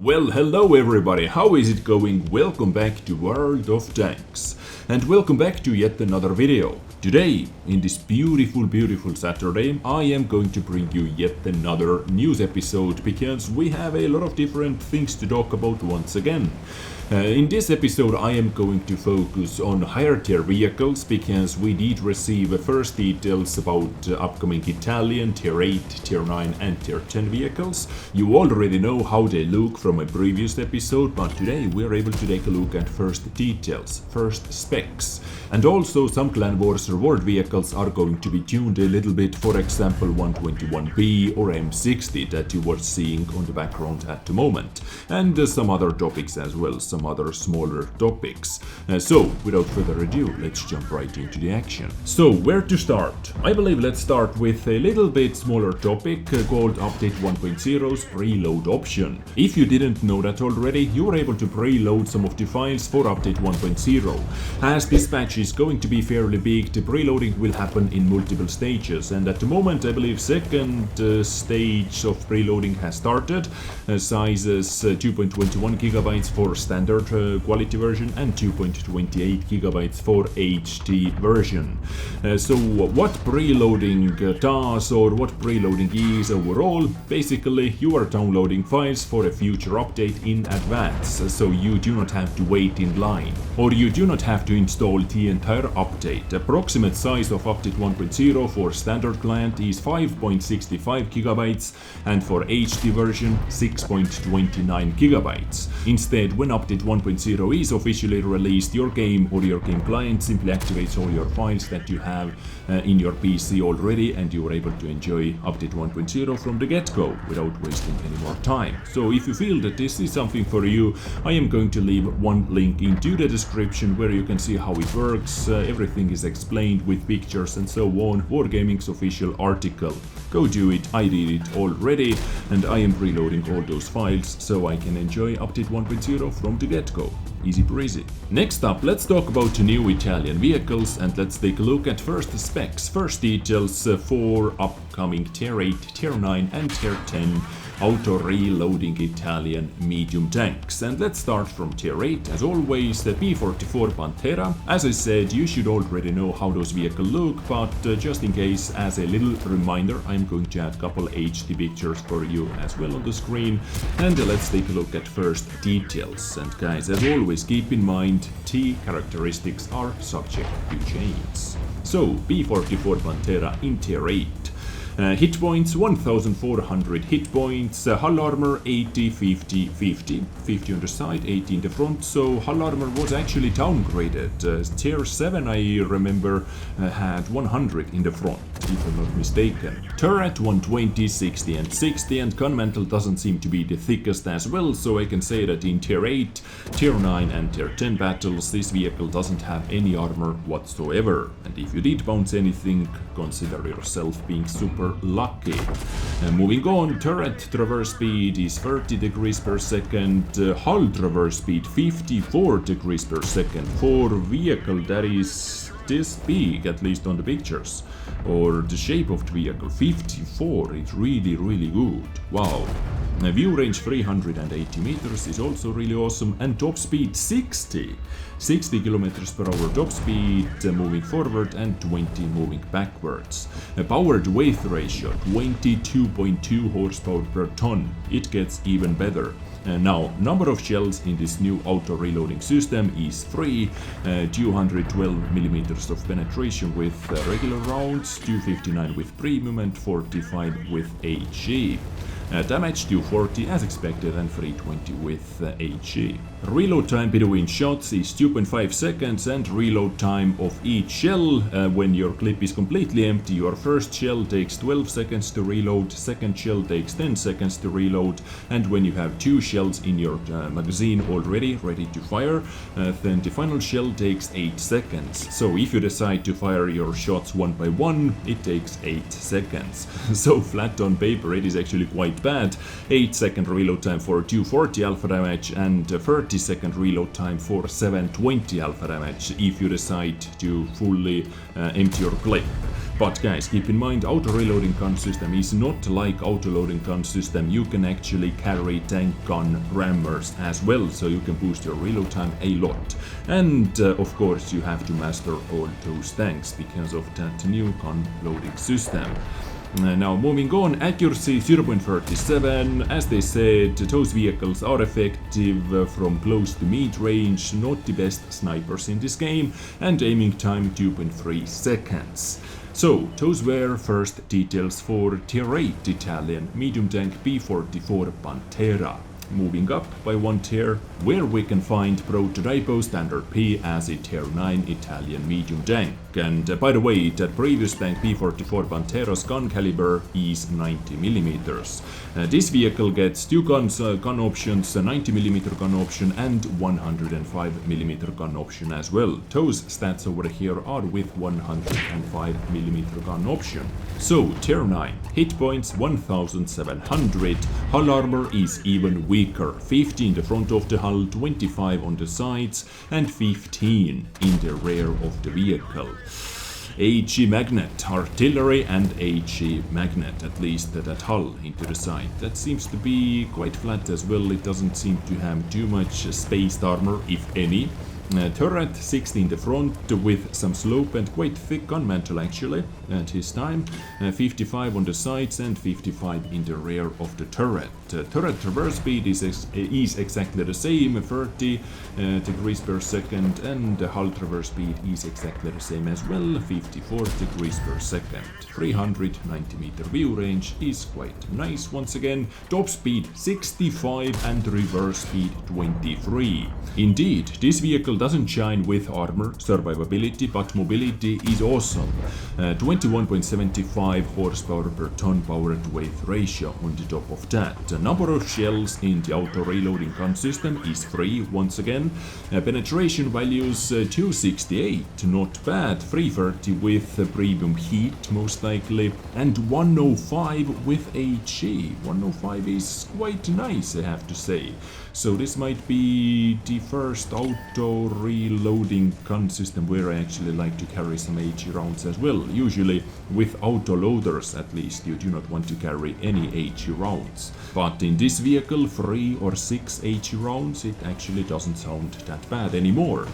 Well, hello everybody, how is it going? Welcome back to World of Tanks. And welcome back to yet another video. Today, in this beautiful Saturday, I am going to bring you yet another news episode because we have a lot of different things to talk about once again. In this episode I am going to focus on higher tier vehicles because we did receive first details about upcoming Italian tier 8, tier 9 and tier 10 vehicles. You already know how they look from a previous episode, but today we are able to take a look at first details, first specs. And also some Clan Wars reward vehicles are going to be tuned a little bit, for example 121B or M60 that you were seeing on the background at the moment. And some other topics as well, some other smaller topics. So without further ado, let's jump right into the action. So where to start? I believe let's start with a little bit smaller topic called Update 1.0's preload option. If you didn't know that already, you are able to preload some of the files for Update 1.0. As this patch is going to be fairly big, the preloading will happen in multiple stages, and at the moment I believe second stage of preloading has started. Sizes 2.21 gigabytes for standard quality version and 2.28 gigabytes for HD version. So what preloading does, or what preloading is overall, basically you are downloading files for a future update in advance, so you do not have to wait in line, or you do not have to install the entire update. Approximate size of Update 1.0 for standard client is 5.65 gigabytes and for HD version 6.29 gigabytes. Instead, when Update 1.0 is officially released, your game or your game client simply activates all your files that you have in your PC already, and you are able to enjoy Update 1.0 from the get-go without wasting any more time. So if you feel that this is something for you, I am going to leave one link into the description where you can see how it works. Everything is explained with pictures and so on. Wargaming's official article. Go do it, I did it already, and I am preloading all those files so I can enjoy Update 1.0 from the get-go. Easy breezy. Next up, let's talk about new Italian vehicles, and let's take a look at first specs, first details for upcoming tier 8, tier 9 and tier 10 auto-reloading Italian medium tanks. And let's start from tier 8, as always, the P44 Pantera. As I said, you should already know how those vehicles look, but just in case, as a little reminder, I'm going to add a couple HD pictures for you as well on the screen. And let's take a look at first details. And guys, as always, keep in mind, T characteristics are subject to change. So, P44 Pantera in tier 8. Hit points 1400 hit points, hull armor 80, 50, 50, 50 on the side, 80 in the front, so hull armor was actually downgraded. Tier 7 I remember had 100 in the front, if I'm not mistaken. Turret 120, 60 and 60, and gun mantle doesn't seem to be the thickest as well, so I can say that in tier 8, tier 9 and tier 10 battles this vehicle doesn't have any armor whatsoever. And if you did bounce anything, consider yourself being super lucky. Moving on, turret traverse speed is 30 degrees per second, hull traverse speed 54 degrees per second for a vehicle that is this big, at least on the pictures, or the shape of the vehicle. 54, it's really good. Wow. View range 380 meters is also really awesome, and top speed 60 kilometers per hour top speed moving forward and 20 moving backwards. Powered weight ratio 22.2 horsepower per ton. It gets even better. Now, number of shells in this new auto reloading system is 3, 212 millimeters of penetration with regular rounds, 259 with premium and 45 with HE. Damage 240 as expected and 320 with HE. Reload time between shots is 2.5 seconds, and reload time of each shell when your clip is completely empty. Your first shell takes 12 seconds to reload, second shell takes 10 seconds to reload, and when you have 2 shells in your magazine already ready to fire, then the final shell takes 8 seconds. So if you decide to fire your shots one by one, it takes 8 seconds. So flat on paper it is actually quite quite bad. 8-second reload time for 240 alpha damage and 30-second reload time for 720 alpha damage if you decide to fully empty your clip. But guys, keep in mind, auto reloading gun system is not like auto loading gun system. You can actually carry tank gun rammers as well, so you can boost your reload time a lot. And of course you have to master all those tanks because of that new gun loading system. Now moving on, accuracy 0.37. As they said, those vehicles are effective from close to mid range, not the best snipers in this game, and aiming time 2.3 seconds. So, those were first details for Tier 8 Italian medium tank P44 Pantera. Moving up by one tier, where we can find Prototipo Standard P as a Tier 9 Italian medium tank. And by the way, that previous tank P44 Pantera's gun caliber is 90mm. This vehicle gets two gun options, a 90mm gun option and 105mm gun option as well. Those stats over here are with 105mm gun option. So, Tier 9, hit points 1700, hull armor is even weaker, 50 in the front of the hull, 25 on the sides and 15 in the rear of the vehicle. HE magnet, artillery and HE magnet, at least that hull into the side. That seems to be quite flat as well, it doesn't seem to have too much spaced armor, if any. Turret 60 in the front with some slope and quite thick gun mantle actually at his time. 55 on the sides and 55 in the rear of the turret. Turret traverse speed is exactly the same, 30 degrees per second, and the hull traverse speed is exactly the same as well, 54 degrees per second. 390 meter view range is quite nice once again. Top speed 65 and reverse speed 23. Indeed, this vehicle doesn't shine with armor survivability, but mobility is awesome. 21.75 horsepower per ton power to weight ratio on the top of that. The number of shells in the auto reloading gun system is 3 once again. Penetration values 268, not bad. 330 with premium heat most likely, and 105 with HE. 105 is quite nice, I have to say. So this might be the first auto reloading gun system where I actually like to carry some HE rounds as well. Usually with auto loaders at least you do not want to carry any HE rounds. But in this vehicle 3 or 6 HE rounds it actually doesn't sound that bad anymore.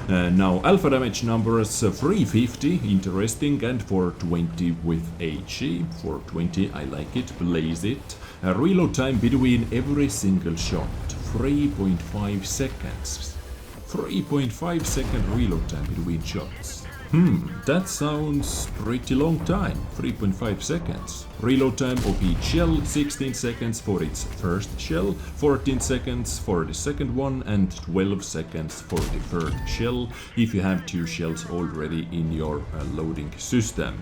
Now alpha damage numbers 350, interesting, and 420 with HE. 420, I like it, blaze it. Reload time between every single shot, 3.5 seconds. 3.5 second reload time between shots. That sounds pretty long time, 3.5 seconds. Reload time of each shell, 16 seconds for its first shell, 14 seconds for the second one, and 12 seconds for the third shell, if you have 2 shells already in your loading system.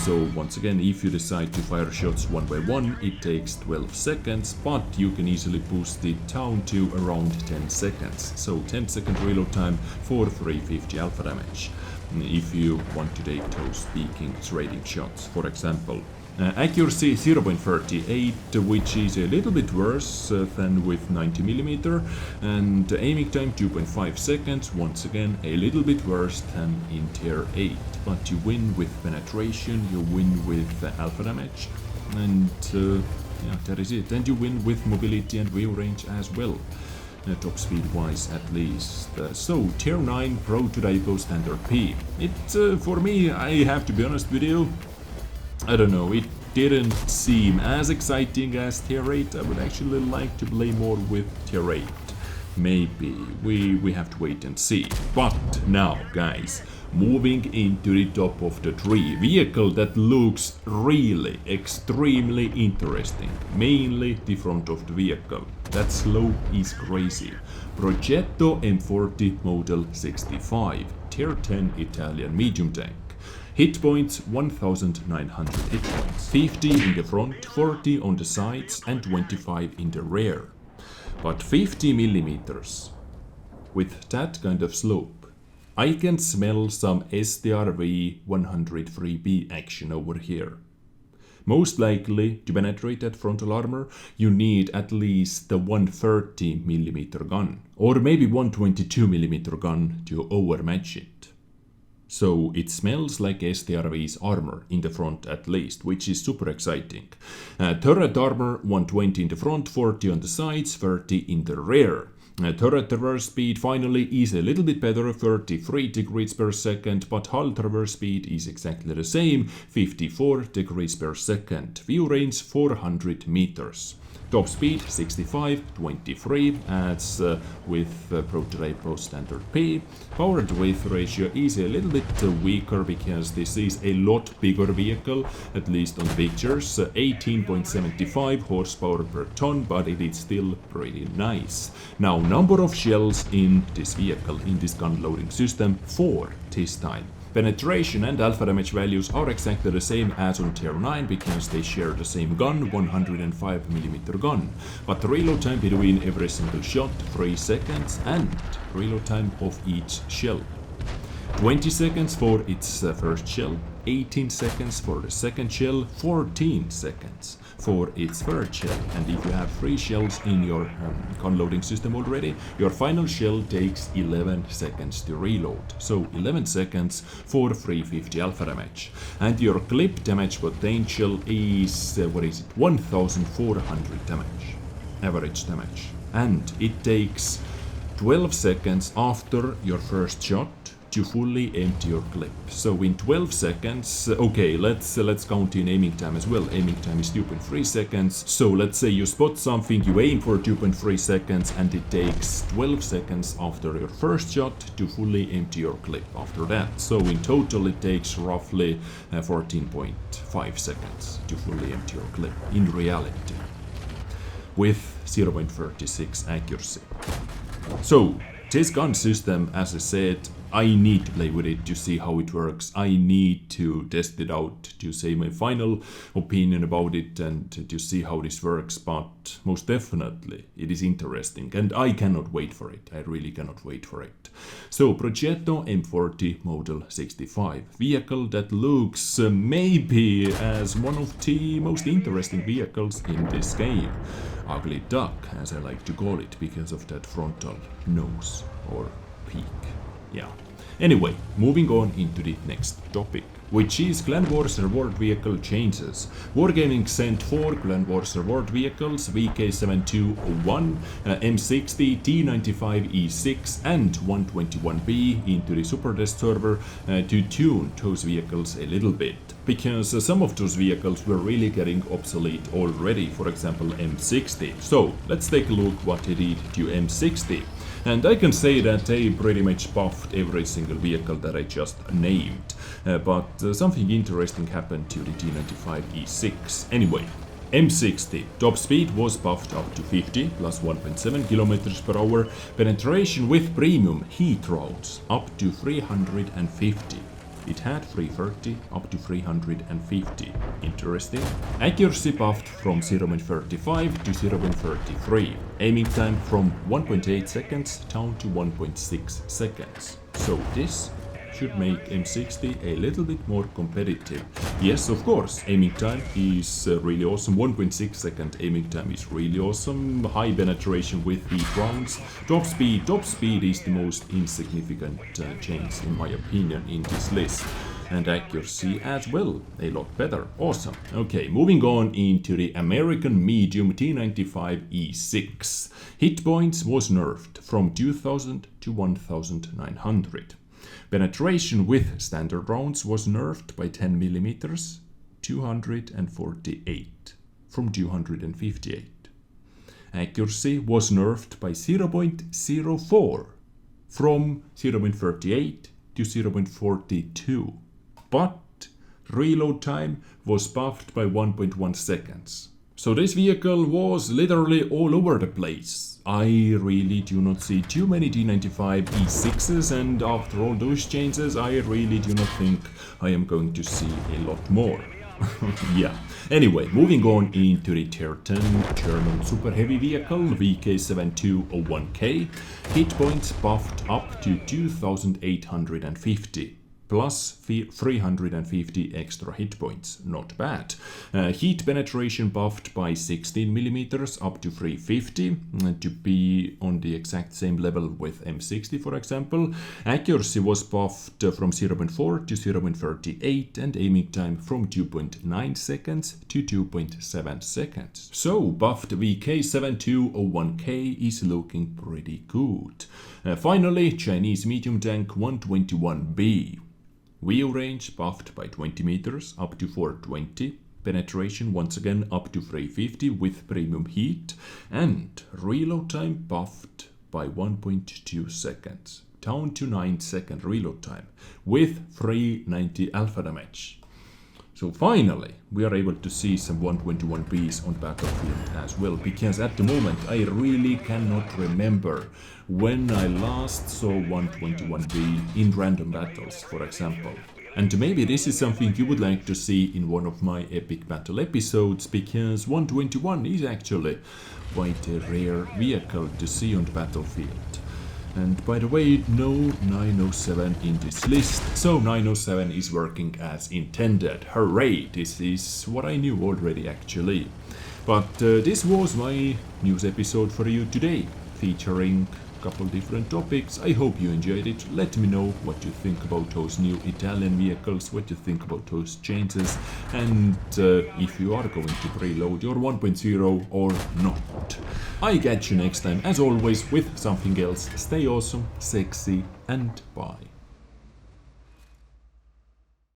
So once again, if you decide to fire shots one by one, it takes 12 seconds, but you can easily boost it down to around 10 seconds. So 10 second reload time for 350 alpha damage. If you want to take those peaking trading shots, for example. Accuracy 0.38, which is a little bit worse than with 90mm, and aiming time 2.5 seconds, once again a little bit worse than in Tier 8. But you win with penetration, you win with alpha damage, and yeah, that is it. And you win with mobility and view range as well. Top speed wise at least. So Tier 9 Prototypo Standard P. It for me, I have to be honest with you, I don't know, it didn't seem as exciting as Tier 8. I would actually like to play more with Tier 8. Maybe we have to wait and see. But now guys, moving into the top of the tree, vehicle that looks really extremely interesting, mainly the front of the vehicle. That slope is crazy. Progetto M40 Model 65, Tier 10 Italian medium tank. Hit points 1900 hit points, 50 in the front, 40 on the sides and 25 in the rear. But 50mm with that kind of slope, I can smell some STRV 103B action over here. Most likely, to penetrate that frontal armor, you need at least the 130mm gun, or maybe 122mm gun to overmatch it. So it smells like STRV's armor in the front at least, which is super exciting. Turret armor 120 in the front, 40 on the sides, 30 in the rear. Turret traverse speed finally is a little bit better, 33 degrees per second, but hull traverse speed is exactly the same, 54 degrees per second. View range 400 meters. Top speed 65, 23 as with Prototipo standard P. Power to weight ratio is a little bit weaker because this is a lot bigger vehicle, at least on the pictures. 18.75 horsepower per ton, but it is still pretty nice. Now, number of shells in this vehicle, in this gun loading system, 4 this time. Penetration and alpha damage values are exactly the same as on tier 9 because they share the same gun, 105mm gun. But the reload time between every single shot, 3 seconds, and reload time of each shell. 20 seconds for its first shell, 18 seconds for the second shell, 14 seconds for its third shell. And if you have 3 shells in your gun loading system already, your final shell takes 11 seconds to reload. So 11 seconds for 350 alpha damage. And your clip damage potential is, 1400 damage, average damage. And it takes 12 seconds after your first shot to fully empty your clip. So in 12 seconds, okay, let's count in aiming time as well. Aiming time is 2.3 seconds. So let's say you spot something, you aim for 2.3 seconds, and it takes 12 seconds after your first shot to fully empty your clip after that. So in total it takes roughly 14.5 seconds to fully empty your clip in reality, with 0.36 accuracy. So this gun system, as I said, I need to play with it to see how it works. I need to test it out to say my final opinion about it and to see how this works, but most definitely it is interesting and I cannot wait for it. I really cannot wait for it. So Progetto M40 Model 65, vehicle that looks maybe as one of the most interesting vehicles in this game. Ugly duck, as I like to call it, because of that frontal nose or peak. Yeah. Anyway, moving on into the next topic, which is Clan Wars reward vehicle changes. Wargaming sent 4 Clan Wars reward vehicles, VK7201, M60, T95E6 and 121B into the Super Test server to tune those vehicles a little bit. Because some of those vehicles were really getting obsolete already, for example M60. So let's take a look what they did to M60. And I can say that they pretty much buffed every single vehicle that I just named. But something interesting happened to the T95E6. Anyway, M60 top speed was buffed up to 50 plus 1.7 kilometers per hour. Penetration with premium heat rounds up to 350. It had 330 up to 350. Interesting. Accuracy buffed from 0.35 to 0.33. Aiming time from 1.8 seconds down to 1.6 seconds. So this should make M60 a little bit more competitive. Yes, of course, aiming time is really awesome. 1.6 second aiming time is really awesome. High penetration with heat rounds. Top speed is the most insignificant change in my opinion in this list. And accuracy as well, a lot better. Awesome. Okay, moving on into the American medium T95E6. Hit points was nerfed from 2000 to 1900. Penetration with standard rounds was nerfed by 10 millimeters, 248 from 258. Accuracy was nerfed by 0.04 from 0.38 to 0.42. But reload time was buffed by 1.1 seconds. So this vehicle was literally all over the place. I really do not see too many T95E6s, and after all those changes I really do not think I am going to see a lot more. Yeah. Anyway, moving on into the tier 10 German super heavy vehicle VK7201K. Hit points buffed up to 2850. plus 350 extra hit points. Not bad. Heat penetration buffed by 16mm up to 350 to be on the exact same level with M60, for example. Accuracy was buffed from 0.4 to 0.38 and aiming time from 2.9 seconds to 2.7 seconds. So buffed VK7201K is looking pretty good. Finally, Chinese medium tank 121B. Wheel range buffed by 20 meters up to 420. Penetration once again up to 350 with premium heat. And reload time buffed by 1.2 seconds. Down to 9-second reload time with 390 alpha damage. So finally, we are able to see some 121Bs on battlefield as well, because at the moment I really cannot remember when I last saw 121B in random battles, for example. And maybe this is something you would like to see in one of my epic battle episodes, because 121 is actually quite a rare vehicle to see on the battlefield. And by the way, no 907 in this list, so 907 is working as intended. Hooray! This is what I knew already actually. But this was my news episode for you today, featuring a couple different topics. I hope you enjoyed it. Let me know what you think about those new Italian vehicles, what you think about those changes, and if you are going to preload your 1.0 or not. I catch you next time, as always, with something else. Stay awesome, sexy, and bye.